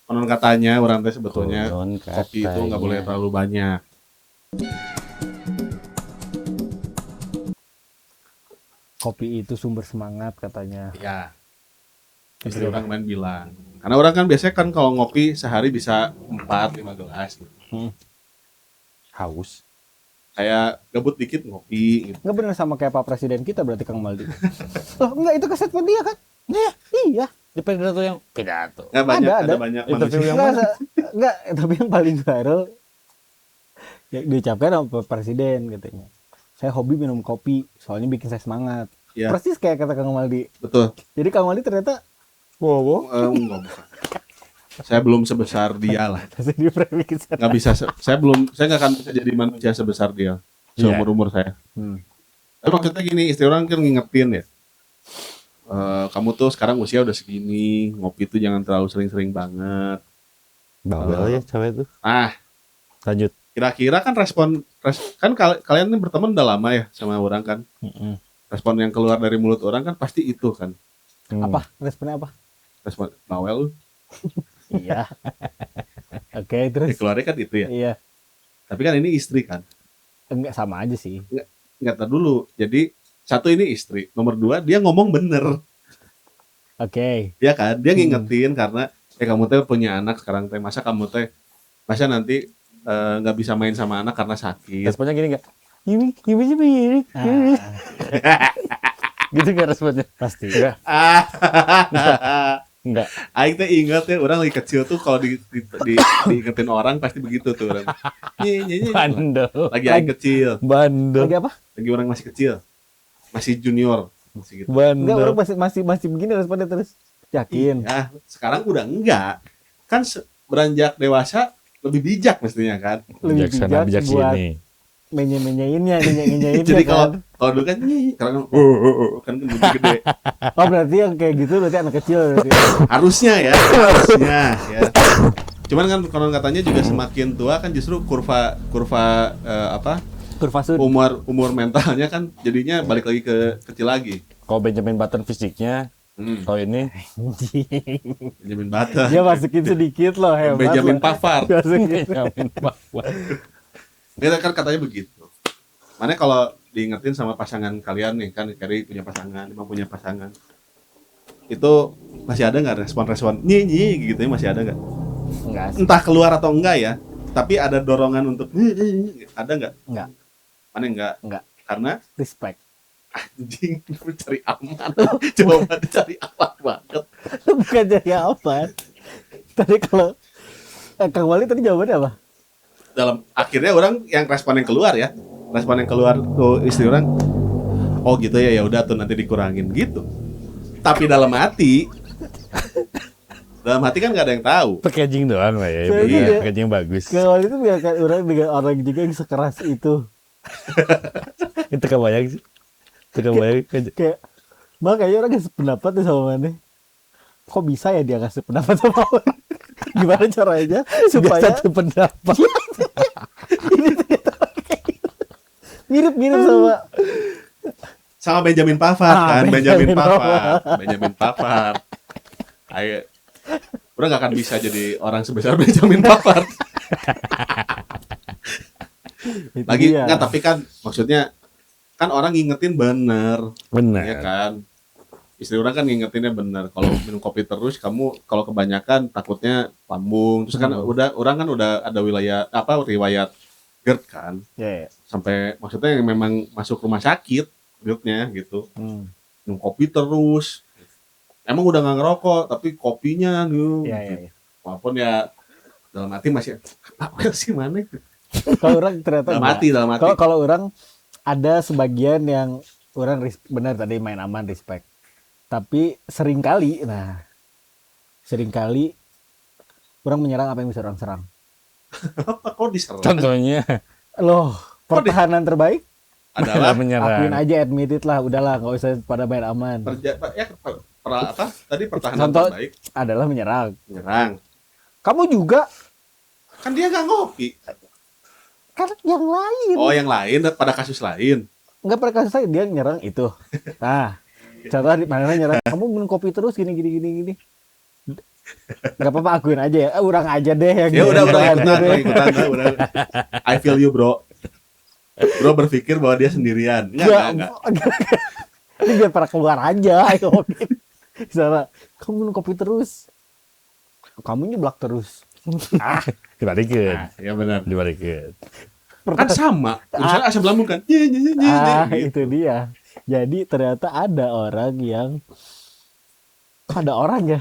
Konon katanya orang teh sebetulnya Konon kopi itu nggak boleh katanya. terlalu banyak. Kopi itu sumber semangat katanya. Ya, istri orang main bilang. Karena orang kan biasanya kan kalau ngopi sehari bisa 4-5 gelas. Haus. Kayak gabut dikit ngopi gitu. Nggak bener sama kayak Pak Presiden kita berarti Kang Maldi. Oh, enggak itu keset dia kan? Iya. Di pidato yang pidato. Nggak banyak, Ada. ada banyak Interview manusia. yang Enggak, mana? enggak, tapi yang paling viral yang diucapkan sama Pak Presiden katanya. Saya hobi minum kopi, soalnya bikin saya semangat. Ya, Persis kayak kata Kang Maldi. betul. Jadi Kang Maldi ternyata Enggak, bukan. Saya belum sebesar dia lah. masih di premix. Nggak bisa, saya nggak akan bisa jadi manusia sebesar dia seumur umur saya. Tapi maksudnya gini, istri orang kan ngingetin ya. Kamu tuh sekarang usia udah segini, ngopi tuh jangan terlalu sering-sering banget. Bawel ya cewek itu. Lanjut. Kira-kira kan kan kalian ini berteman udah lama ya sama orang kan. Respon yang keluar dari mulut orang kan pasti itu kan. Apa? Responnya apa? Respon bawel lu. Iya. Oke, terus. Keluarnya kan itu ya. Iya. Tapi kan ini istri kan. Enggak sama aja sih. Nggak tahu dulu. Jadi satu ini istri, nomor 2 dia ngomong bener. Oke. Ya kan, dia ngingetin karena kamu teh punya anak sekarang teh, masa nanti nggak bisa main sama anak karena sakit. Responnya gini nggak? Gini. Gitu nggak responnya? Pasti. Enggak. Aing teh inget ya, orang lagi kecil tuh kalau diingetin orang pasti begitu tuh orang. Bandel. Lagi aing kecil, Bandel. Lagi apa? lagi orang masih kecil, masih junior, masih gitu. Enggak, orang Bandel. masih begini responnya terus. Yakin. Ya, sekarang udah enggak. Kan beranjak dewasa lebih bijak mestinya kan. Lebih Bijaksana bijak buat sini. menye-menyainnya, Jadi kalau dulu kan sekarang kan lebih gede. Oh, berarti yang kayak gitu berarti anak kecil berarti. Harusnya ya. Cuman kan konon katanya juga semakin tua kan justru kurva Kurva sud. umur mentalnya kan jadinya balik lagi ke kecil lagi. Kalau Benjamin Button fisiknya, kalau ini Benjamin Button. Dia masukin sedikit loh, hebat. Benjamin loh. Pavard. Benjamin Button. Dia kan katanya begitu. Mana kalau diingetin sama pasangan kalian nih kan, Kerry punya pasangan, Imam punya pasangan. Itu masih ada nggak respon-respon nyi gitu ya, masih ada nggak? Enggak sih. Entah keluar atau enggak ya, tapi ada dorongan untuk ada nggak? Enggak. Mana enggak? Enggak. Karena Respect. anjing cari aman. Coba cari aman banget. Bukan jadi apa. Tadi kalau Kang Wali tadi jawabannya apa? Dalam akhirnya orang yang respon yang keluar ya, respon yang keluar tuh istri orang, oh gitu ya, ya udah tuh nanti dikurangin gitu. Tapi dalam hati kan nggak ada yang tahu. Packaging doang lah ya. Soalnya dia- Packaging bagus. Kang Wali itu biarkan orang dengan orang juga yang sekeras itu. Itu kebayang sih. Itu kebayang. Kayak makanya orang gak sependapat tuh sama Mane. Kok bisa ya dia gak sependapat sama orang? Gimana caranya supaya Satu pendapat. ini ternyata kayak gitu. Mirip-mirip sama Sama Benjamin Pavard kan, Benjamin Benjamin Pavard. Ayo, udah gak akan bisa jadi orang sebesar Benjamin Pavard. itu Lagi dia. nggak, tapi kan maksudnya kan orang ngingetin bener, ya Benar. kan. Istri orang kan ngingetinnya bener. Kalau minum kopi terus, kamu kalau kebanyakan takutnya lambung. Terus kan orang kan udah ada riwayat GERD kan, Ya, ya. sampai maksudnya yang memang masuk rumah sakit GERD-nya gitu. Hmm. Minum kopi terus. Emang udah nggak ngerokok, tapi kopinya gitu. Ya, ya, ya. Walaupun ya dalam hati masih apa sih mana? Kalau orang ternyata Dalam enggak. hati. Kalau orang ada sebagian yang orang benar tadi main aman respect. Tapi seringkali orang menyerang apa yang bisa orang serang. Kok diserang? Contohnya Loh, pertahanan terbaik Adalah menyerang. akuin aja, admit it lah, udahlah nggak usah pada main aman. Tadi pertahanan Contoh- terbaik Adalah menyerang. menyerang. Kamu juga Kan dia nggak ngopi. kan yang lain. Oh, yang lain pada kasus lain. Enggak pada kasus saya dia nyerang itu. Nah, contoh di mana nyerang kamu minum kopi terus gini. Gak apa-apa akuin aja ya. Urang aja deh yang Ya udah deh. ikutan udah. I feel you bro. Bro berpikir bahwa dia sendirian. Enggak. Ini biar para keluar aja. Ayo ngomongin. Misalnya, kamu minum kopi terus. Kamu nyeblak terus. Dibalikin. Ya benar. Dibalikin. Kan sama. Misalnya asam lambung kan. Gitu. Itu dia. Jadi ternyata ada orang yang ya.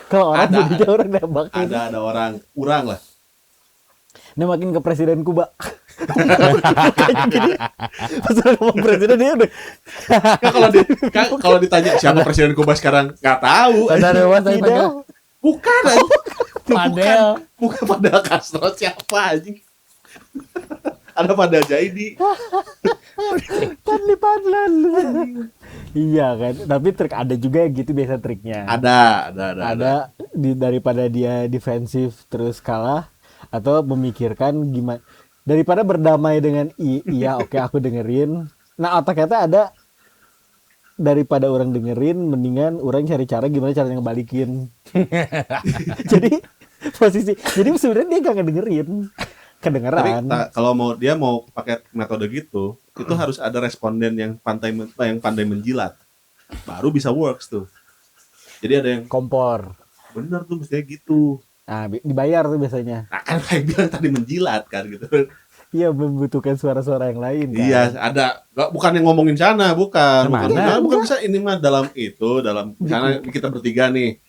Kalau orang jadinya orang nembakin. Ada orang lah. Nembakin ke presiden Kuba. Kayak gini. Pas udah ngomong presiden dia udah. Kalau ditanya siapa presiden Kuba sekarang, nggak tahu. Bukan. Bukan Fidel Castro, siapa anjing? Ada pada Jaidi. Padlan. Iya kan, tapi trik ada juga yang gitu biasa triknya. Ada daripada dia defensif terus kalah atau memikirkan gimana daripada berdamai dengan iya oke aku dengerin. Nah otaknya ada daripada orang dengerin mendingan orang cari cara gimana caranya ngebalikin. Jadi sebenarnya dia gak ngedengerin. Kedengeran. Tapi kalau dia mau pakai metode gitu, itu harus ada responden yang pandai menjilat. Baru bisa works tuh. Jadi ada yang kompor. Bener tuh mestinya gitu. Nah, dibayar tuh biasanya. Nah, kan kayak bilang tadi menjilat kan gitu. Iya, membutuhkan suara-suara yang lain kan. Iya, ada. Bukan yang ngomongin sana, bukan bisa ini mah dalam sana kita bertiga nih.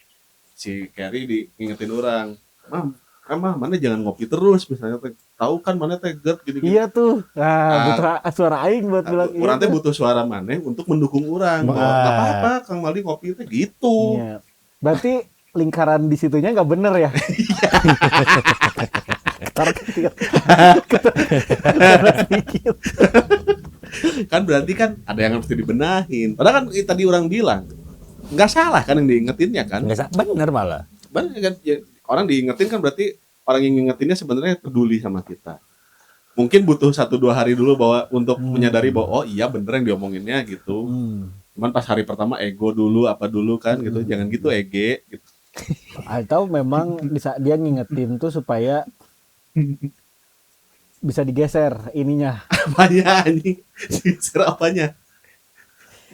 Si Carrie diingetin orang. Mah, mana jangan ngopi terus misalnya tahu kan mana teh gerd gitu. Iya tuh. Butuh suara aing buat bilang iya. Urang teh butuh suara maneh untuk mendukung urang. Enggak apa-apa Kang Mali ngopi teh gitu. Iya. Berarti lingkaran di situnya enggak bener ya? Kan berarti kan ada yang harus dibenahin. Padahal kan tadi orang bilang enggak salah kan yang diingetinnya kan? Enggak salah, bener malah. Bener kan ya, orang diingetin kan berarti orang yang ngingetinnya sebenarnya peduli sama kita. Mungkin butuh 1-2 hari dulu bahwa untuk menyadari bahwa oh iya bener yang diomonginnya gitu. Cuman pas hari pertama ego dulu apa dulu kan gitu. Jangan gitu ege gitu. Atau memang bisa dia ngingetin tuh supaya bisa digeser ininya. Apanya anjing? Digeser apanya?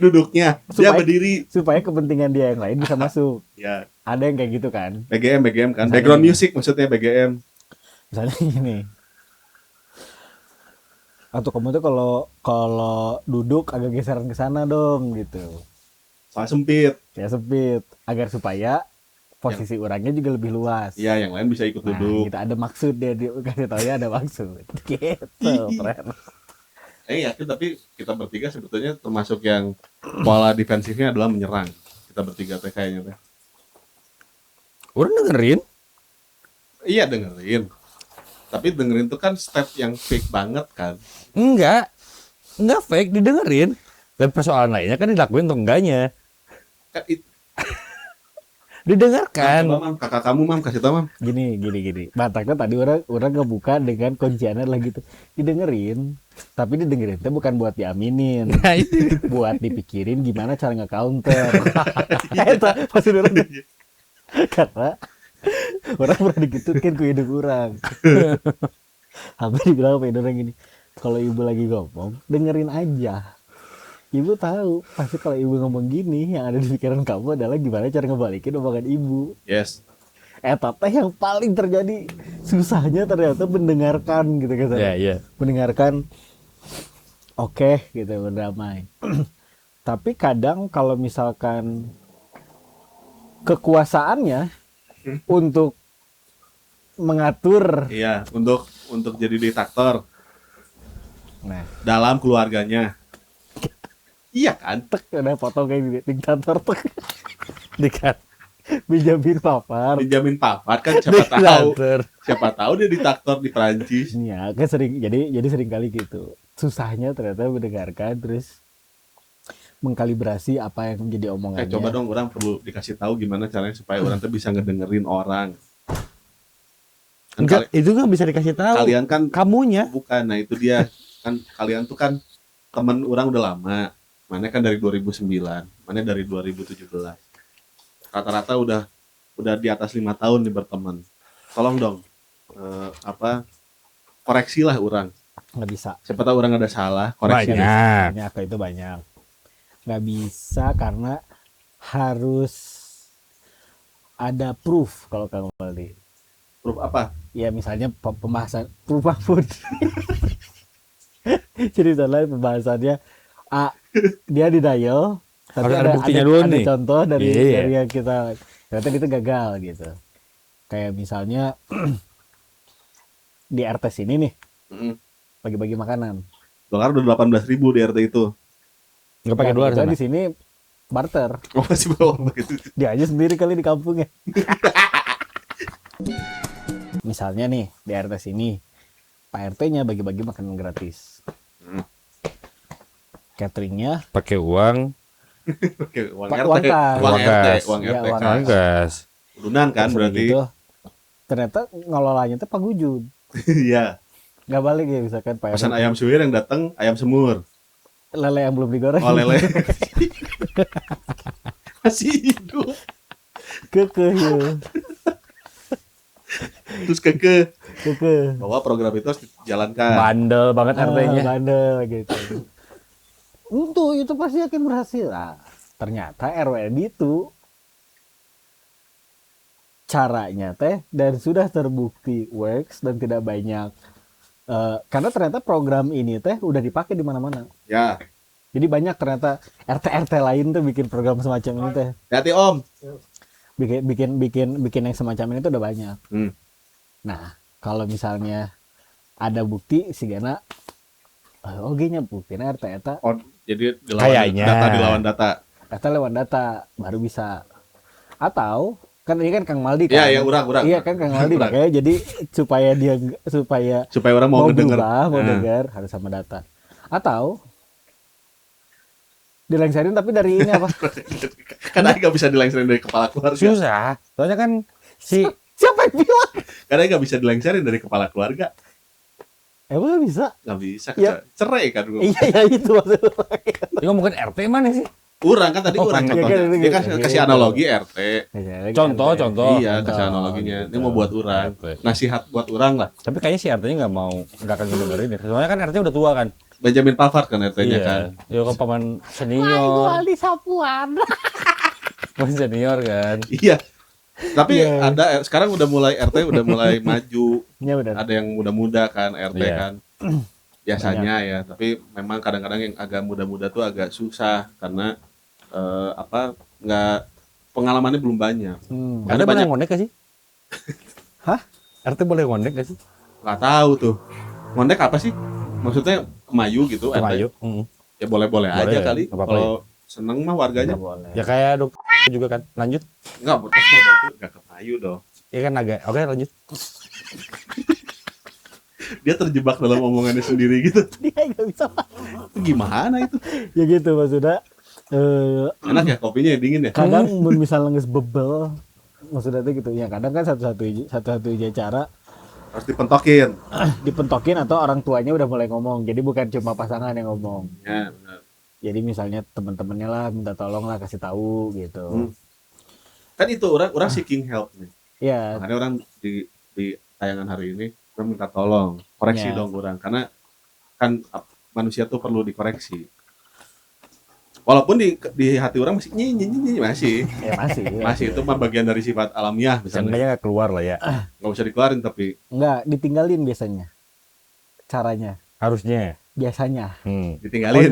Duduknya, dia berdiri supaya kepentingan dia yang lain bisa masuk. Ya. Ada yang kayak gitu kan? BGM kan, misalnya background music maksudnya BGM. Misalnya gini. Atau kamu tuh kalau duduk agak geseran ke sana dong gitu. Soal sempit. Ya sempit, agar supaya posisi orangnya juga lebih luas. Iya, yang lain bisa ikut duduk. Gitu, ada maksud dia kasih tahu ya ada maksud. Gitu, friend. Yakin tapi kita bertiga sebetulnya termasuk yang pola defensifnya adalah menyerang. Kita bertiga teh kayaknya teh. Orang dengerin. Iya dengerin. Tapi dengerin tuh kan step yang fake banget kan. Enggak fake, didengerin. Dan persoalan lainnya kan dilakuin atau enggaknya. Kan didengarkan. Mam, kakak kamu mam kasih tau mam. Gini. Bataknya tadi orang ngebuka dengan kunciannya lagi gitu. Didengerin, tapi didengerin itu bukan buat diaminin. Nah, itu buat dipikirin gimana cara nge-counter. Itu pasti orang. Karena orang pernah digituin ke hidup orang. Hampir dibilang apa orang gini. Kalau ibu lagi ngomong, dengerin aja. Ibu tahu pasti kalau ibu ngomong gini yang ada di pikiran kamu adalah gimana cara ngebalikin omongan ibu. Yes. Teh yang paling terjadi susahnya ternyata mendengarkan gitu kan. Iya. Mendengarkan oke, gitu berdamai. Tapi kadang kalau misalkan kekuasaannya untuk mengatur, iya, untuk jadi diktator. Nah, dalam keluarganya. Iya kan? Ada foto kayak diktator tuh. Benjamin Pavard kan siapa tahu dia diktator di Prancis. Iya, kan jadi sering kali gitu. Susahnya ternyata mendengarkan terus mengkalibrasi apa yang menjadi omongannya. Coba dong orang perlu dikasih tahu gimana caranya supaya orang tuh bisa ngedengerin orang. Enggak, itu nggak bisa dikasih tahu. Kalian kan kamunya. Bukan, nah itu dia. Kan kalian tuh kan temen orang udah lama. Mana kan dari 2009, mana dari 2017. Rata-rata udah udah di atas 5 tahun nih berteman. Tolong dong koreksilah orang. Nggak bisa. Siapa tahu orang ada salah, koreksi. Banyak itu banyak. Nggak bisa karena harus ada proof kalau Kang Waldi. Proof apa? Ya misalnya pembahasan proof food. Jadi misalnya pembahasannya dia di dial, tapi ada buktinya dulu nih. Contoh dari yang kita ternyata itu gagal gitu. Kayak misalnya di RT sini nih, bagi-bagi makanan. Dolar udah 18.000 di RT itu. Nggak pakai dolar sana. Di sini barter. Oh masih bawa begitu. Dia aja sendiri kali di kampungnya. Misalnya nih di RT sini, Pak RT-nya bagi-bagi makanan gratis. Cateringnya pakai uang. uang RT gas. Udunan kan berarti. Gitu, ternyata ngelolanya tuh Pak Gujun. Iya. Nggak balik ya misalkan Pak. Pesan ayam suwir yang datang ayam semur. Lele yang belum digoreng. Oh lele. Masih hidup. Kekeh ya. Terus keke bahwa program itu harus dijalankan. Bandel banget RT-nya. Bandel gitu. Untuk itu pasti akan berhasil. Ternyata RW itu caranya dan sudah terbukti works dan tidak banyak. Karena ternyata program ini udah dipakai di mana-mana. Ya. Jadi banyak ternyata RT lain tuh bikin program semacam ini Hati Om. Bikin yang semacam ini tuh udah banyak. Nah, kalau misalnya ada bukti si Gana nya buktinya RT eta. Oh, jadi dilawan data. Data lewat data baru bisa. Atau kan ini kan Kang Maldi kan. Iya, urang. Iya kan Kang Maldi makanya jadi supaya orang mau dengar harus sama data. Atau dilengserin tapi dari ini apa? Karena nggak bisa dilengserin dari kepala keluarga. Susah. Soalnya kan siapa yang bilang? Karena nggak bisa dilengserin dari kepala keluarga. Emang nggak bisa? Nggak bisa. Cerai kan. Iya itu maksudnya. Ini ngomongin RT mana sih? Urang kan tadi contohnya. Dia kan kasih analogi RT. Contoh. Iya, kasih analoginya. Ini mau buat urang. Nasihat buat urang lah. Tapi kayaknya si RT-nya nggak akan dengerin. Soalnya kan RT udah tua kan. Benjamin Pavard kan RT-nya kan. Iya kan paman senior. Itu Aldi Sapuan. Paman senior kan. Iya. Tapi ada sekarang udah mulai RT udah mulai maju. Iya benar. Ada yang muda-muda kan RT kan. Biasanya ya, tapi memang kadang-kadang yang agak muda-muda tuh agak susah karena nggak pengalamannya belum banyak. RT boleh ngondek gak sih? Hah? RT boleh ngondek gak sih? Nggak tahu tuh. Ngondek apa sih? Maksudnya kemayu gitu? Kemayu. Ya boleh-boleh aja kali. Kalau seneng mah warganya. Ya kayak dokter juga kan. Lanjut. Nggak kemayu dong. Iya kan agak. Oke lanjut. Dia terjebak dalam omongannya sendiri gitu. Dia nggak bisa. Gimana itu? Ya gitu maksudnya. Enak ya kopinya dingin ya. Kadang misalnya nges bebel, maksudnya itu gitu. Ya kadang kan satu-satunya cara harus dipentokin atau orang tuanya udah mulai ngomong. Jadi bukan cuma pasangan yang ngomong. Ya benar. Jadi misalnya teman-temannya lah minta tolong lah kasih tahu gitu. Kan itu orang seeking help nih. Iya. Makanya orang di tayangan hari ini orang minta tolong koreksi dong orang karena kan manusia tuh perlu dikoreksi. Walaupun di hati orang masih masih. Ya masih itu mah bagian dari sifat alamiah misalnya. Kayaknya nggak keluar lah ya. Nggak usah dikeluarin tapi. Nggak ditinggalin biasanya. Caranya. Harusnya. Biasanya. Ditinggalin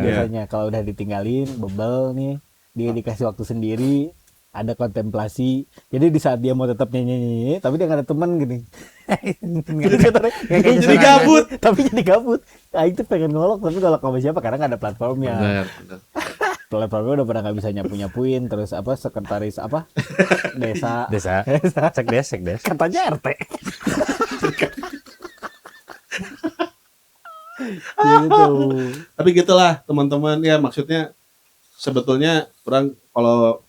biasanya. Kalau udah ditinggalin, bebel nih, dia dikasih waktu sendiri, ada kontemplasi. Jadi di saat dia mau tetap nyanyi, tapi dia nggak ada teman gini. jadi gabut. Tapi jadi gabut. Nah itu pengen ngolok, tapi ngolok sama siapa? Karena nggak ada platformnya. Benar. Platformnya udah pernah nggak bisa nyapuin, terus sekretaris desa. Sekdes. Katanya RT. Gitu. Tapi gitulah teman-teman ya maksudnya sebetulnya orang kalau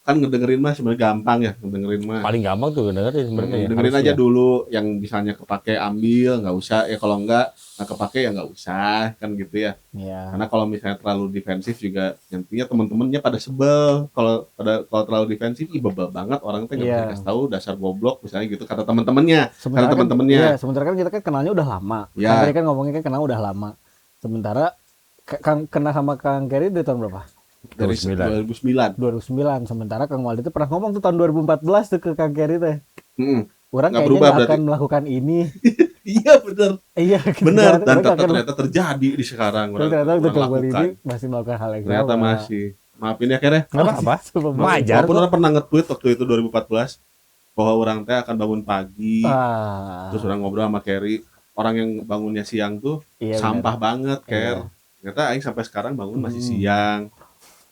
kan ngedengerin mah sebenarnya gampang ya, ngedengerin mah. Paling gampang tuh dengerin sebenarnya. Dengerin aja dulu yang misalnya kepake ambil, nggak usah ya, kalau nggak kepake ya nggak usah kan gitu ya. Iya. Karena kalau misalnya terlalu defensif juga nantinya teman-temannya pada sebel. Kalau terlalu defensif, ih bebel banget orang teh nggak bisa kasih tahu dasar goblok misalnya gitu kata teman-temannya. Kata teman-temannya. Iya, sementara kan kita kan kenalnya udah lama. Ya. Tadi kan ngomongnya kan kenal udah lama. Sementara kenal sama Kang Kerry dari tahun berapa? Dari 2009. 2009. Sementara Kang Waldi itu pernah ngomong tuh tahun 2014 tuh ke Kang Kerry teh. Orang nggak kayaknya berubah nggak berarti. akan melakukan ini. Iya benar. Iya benar. Dan ternyata terjadi di sekarang. Ternyata Kang Waldi ini masih melakukan hal yang sama. Ternyata masih. Maafin ya Kere. Nggak apa-apa. Wajar. Walaupun orang pernah nge-tweet waktu itu 2014 bahwa orang teh akan bangun pagi. Terus orang ngobrol sama Kerry. Orang yang bangunnya siang tuh sampah banget, Ker. Ternyata aing sampai sekarang bangun masih siang.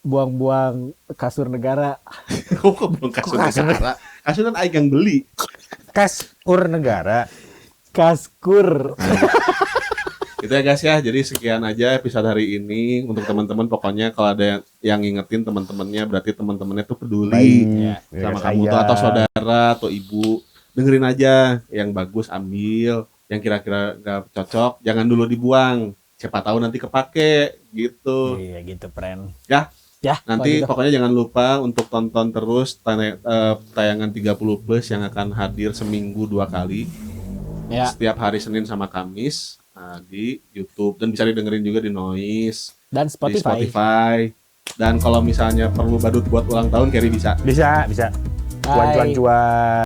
Buang-buang kasur negara. Kok buang kasur negara? Kasur kan aing yang beli. Kasur negara. Kaskur. Gitu ya guys ya. Jadi sekian aja episode hari ini untuk teman-teman. Pokoknya kalau ada yang ngingetin teman-temannya, berarti teman-temannya tuh peduli sama kamu tuh, atau saudara atau ibu. Dengerin aja yang bagus, ambil. Yang kira-kira gak cocok jangan dulu dibuang. Siapa tahu nanti kepake gitu. Iya gitu, friend. Ya. Nanti gitu. pokoknya jangan lupa untuk tonton terus tayangan 30 plus yang akan hadir seminggu 2 kali. Ya. Setiap hari Senin sama Kamis di YouTube, dan bisa didengerin juga di Noise Dan di Spotify. Spotify. Dan kalau misalnya perlu badut buat ulang tahun, Kerry bisa. Bisa. Hai. Cuan-cuan.